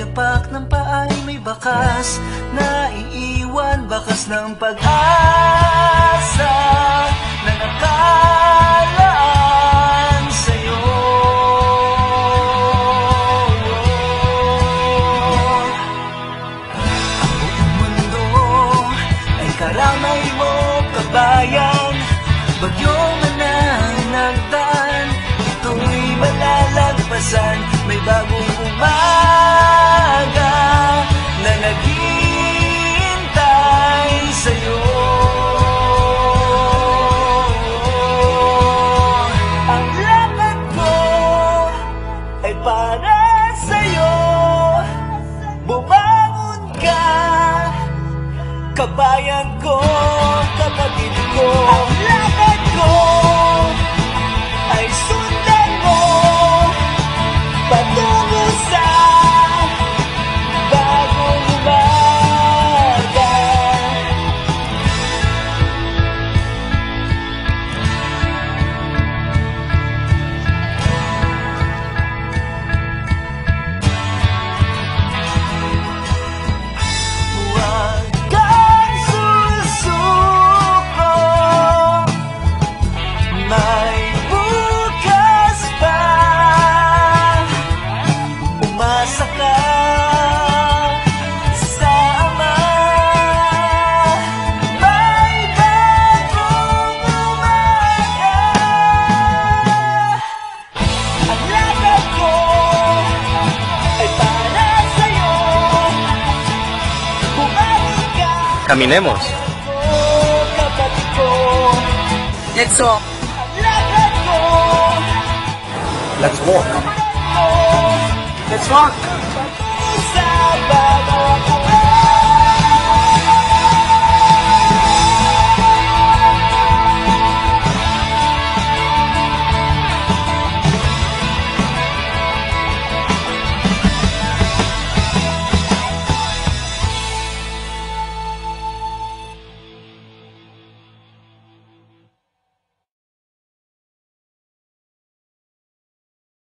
pagyapak ng paay may bakas, naiiwan bakas ng pag-asa na nakalaan sa'yo. Ang buong mundo ay karamay mo, kabayan. Bagyong manang nagdaan, ito'y malalagpasan. May bagong umaga na naghihintay sa'yo. Ang lakad ko ay para sa'yo. Bumangon ka, kabayan ko, kapatid ko. Ang lakad ko ay sundan mo patungo sa bagong umaga. Huwag kang susuko, may bukas pa. Umasa ka sa Ama, may bagong umaga. Ang lakad ko ay para sa'yo. Bumangon ka, Caminemos. kapatid ko. Let's walk. Ang lakad ko, Let's walk. let's walk.